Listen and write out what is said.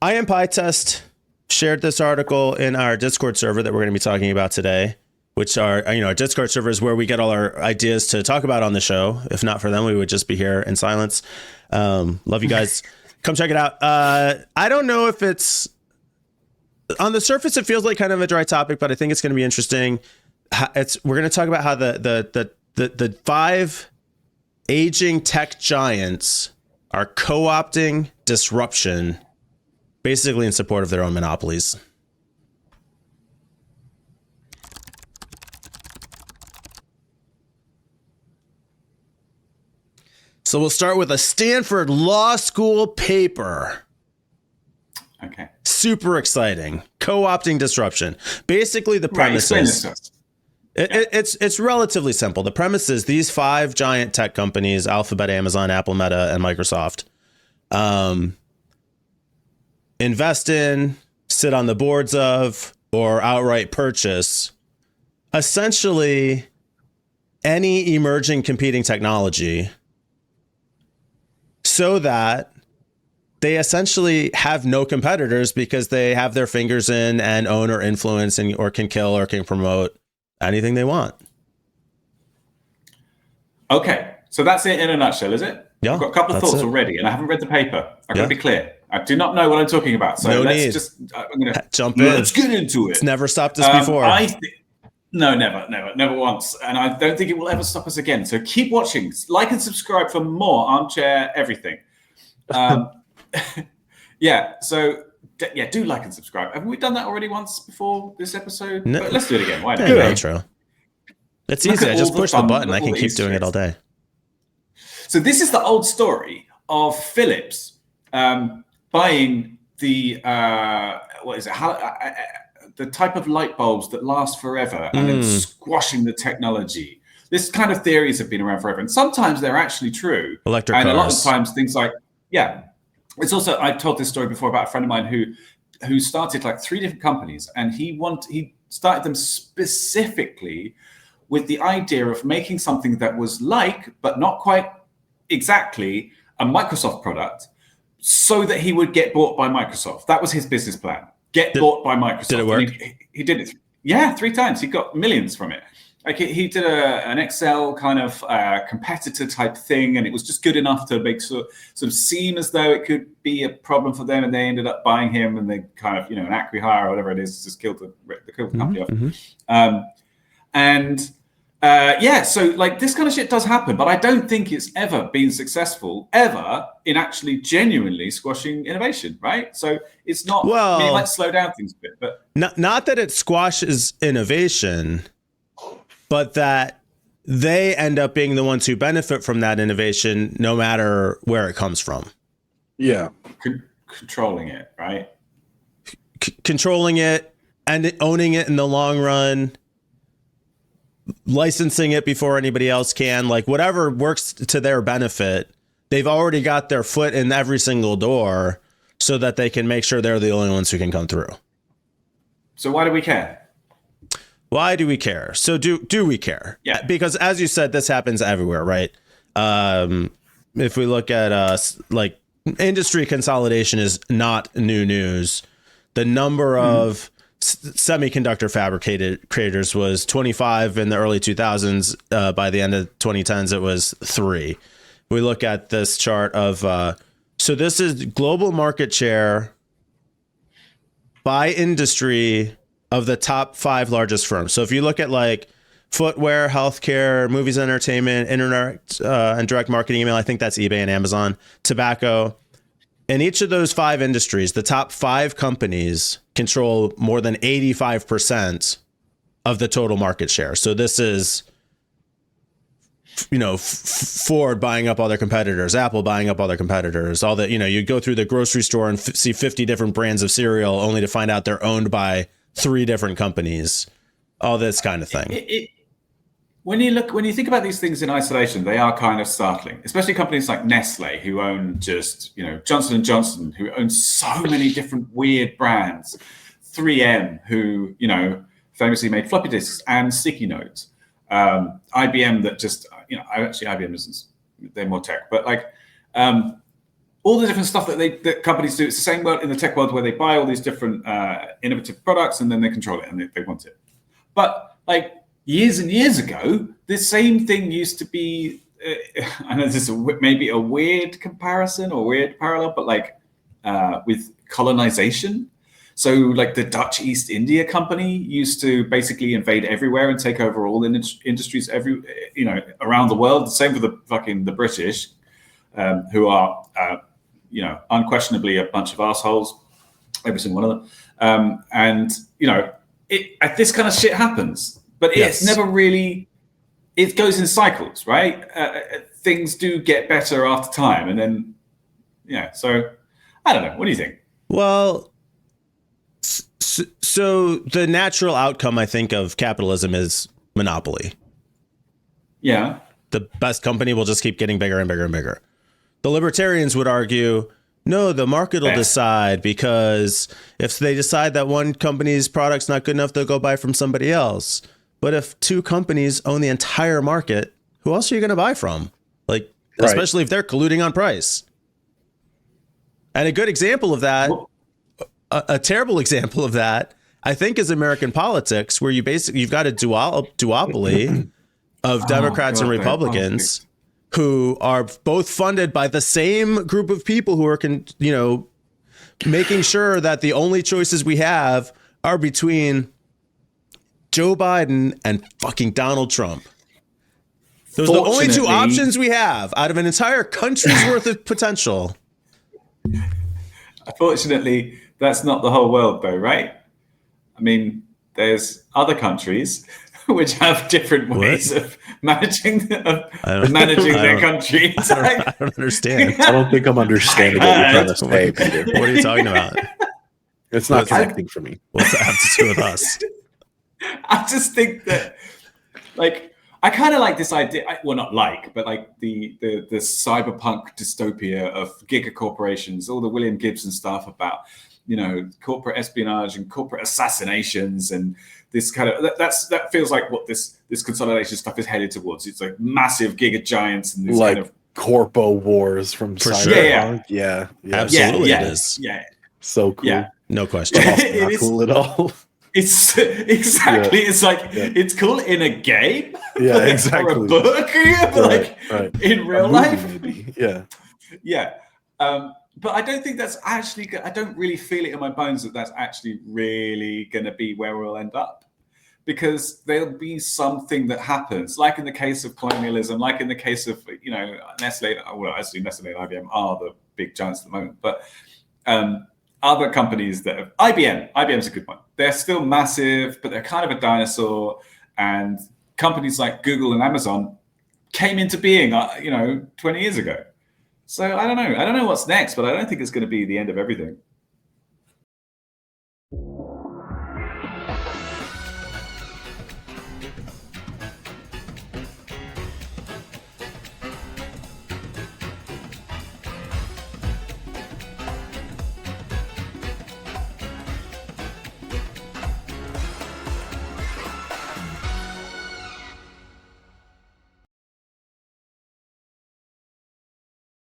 IM PyTest shared this article in our Discord server that we're going to be talking about today, which are, our Discord server is where we get all our ideas to talk about on the show. If not for them, we would just be here in silence. Love you guys. Come check it out. I don't know if it's on the surface, it feels like kind of a dry topic, but I think it's going to be interesting. We're going to talk about how the 5 aging tech giants are co-opting disruption, basically in support of their own monopolies. So we'll start with a Stanford Law School paper. Okay. Super exciting. Co-opting disruption. Basically, the premise is it's relatively simple. The premise is these 5 giant tech companies, Alphabet, Amazon, Apple, Meta, and Microsoft, invest in, sit on the boards of, or outright purchase essentially any emerging competing technology, so that they essentially have no competitors because they have their fingers in and own or influence or can kill or can promote anything they want. Okay, so that's it in a nutshell, is it? Yeah, I've got a couple of thoughts already, and I haven't read the paper. I've got to be clear. I do not know what I'm talking about, so let's jump in. Let's get into it. It's never stopped us before. No, never once. And I don't think it will ever stop us again. So keep watching. Like and subscribe for more Armchair Everything. Do like and subscribe. Haven't we done that already once before this episode? No. But let's do it again. Why not? Good intro. It's easy. I just push the button. I can keep doing it all day. So this is the old story of Philips buying the the type of light bulbs that last forever and then squashing the technology. This kind of theories have been around forever, and sometimes they're actually true. Electric and cars. A lot of times things like it's also, I've told this story before about a friend of mine who started like 3 different companies, and he started them specifically with the idea of making something that was like, but not quite exactly, a Microsoft product, so that he would get bought by Microsoft. That was his business plan. Bought by Microsoft. Did it work? He did it. 3 times. He got millions from it. Like he did an Excel kind of competitor type thing, and it was just good enough to make sort of seem as though it could be a problem for them. And they ended up buying him, and they kind of, an acqui-hire or whatever it is, just killed the company off. So like this kind of shit does happen, but I don't think it's ever been successful ever in actually genuinely squashing innovation, right? So it's not. Well, it might slow down things a bit, but not that it squashes innovation, but that they end up being the ones who benefit from that innovation, no matter where it comes from. Yeah, controlling it, right? Controlling it and owning it in the long run. Licensing it before anybody else can, like whatever works to their benefit, they've already got their foot in every single door so that they can make sure they're the only ones who can come through. So why do we care? Why do we care? So do we care? Yeah. Because as you said, this happens everywhere, right? If we look at like industry consolidation is not new news. The number of semiconductor fabricators was 25 in the early 2000s. By the end of 2010s, it was 3. We look at this chart of, so this is global market share by industry of the top 5 largest firms. So if you look at like footwear, healthcare, movies, entertainment, internet and direct marketing, email, I think that's eBay and Amazon, tobacco. In each of those 5 industries, the top 5 companies control more than 85% of the total market share. So this is, Ford buying up all their competitors, Apple buying up all their competitors, all that, you go through the grocery store and see 50 different brands of cereal only to find out they're owned by 3 different companies, all this kind of thing. When you think about these things in isolation, they are kind of startling, especially companies like Nestle, who own just, Johnson & Johnson, who owns so many different weird brands, 3M, who, famously made floppy disks and sticky notes, IBM that just, IBM isn't, they're more tech, but like all the different stuff that companies do. It's the same world in the tech world where they buy all these different innovative products and then they control it and they want it. But like years and years ago, the same thing used to be. I know this is maybe a weird comparison or weird parallel, but like with colonization. So like the Dutch East India Company used to basically invade everywhere and take over all industries around the world. The same for the British, who are unquestionably a bunch of assholes, every single one of them. And this kind of shit happens, but Yes. it's never really. It goes in cycles, right? Things do get better after time, and then So I don't know. What do you think? Well, so the natural outcome, I think, of capitalism is monopoly. Yeah. The best company will just keep getting bigger and bigger and bigger. The libertarians would argue, no, the market will decide, because if they decide that one company's product's not good enough, they'll go buy from somebody else. But if two companies own the entire market, who else are you going to buy from? Like, Right. especially if they're colluding on price. And a good example of that, a terrible example of that, I think, is American politics, where you've got a duopoly of Democrats and Republicans who are both funded by the same group of people who are, making sure that the only choices we have are between Joe Biden and fucking Donald Trump. Those are the only two options we have out of an entire country's worth of potential. Unfortunately, that's not the whole world, though, right? I mean, there's other countries which have different ways of managing their country. I don't understand. I don't think I'm understanding what you're trying to say, Peter. What are you talking about? It's not connecting for me. What's that have to do with us? I just think that, like, I kind of like this idea. Well, not like, but like the cyberpunk dystopia of giga corporations, all the William Gibson stuff about, corporate espionage and corporate assassinations, and this kind of that feels like what this consolidation stuff is headed towards. It's like massive giga giants and this like kind of corpo wars from Cyberpunk. Yeah. Absolutely, it is. Yeah, so cool. Yeah. No question. Also not cool at all. It's exactly. Yeah. It's like it's cool in a game. Yeah, exactly. Or a book, but right. In real life, maybe. Yeah. Yeah. But I don't think that's actually. I don't really feel it in my bones that that's actually really going to be where we'll end up, because there'll be something that happens, like in the case of colonialism, like in the case of Nestle. Well, actually, Nestle and IBM are the big giants at the moment, but other companies that have IBM's a good one. They're still massive, but they're kind of a dinosaur. And companies like Google and Amazon came into being, 20 years ago. So I don't know. I don't know what's next, but I don't think it's going to be the end of everything.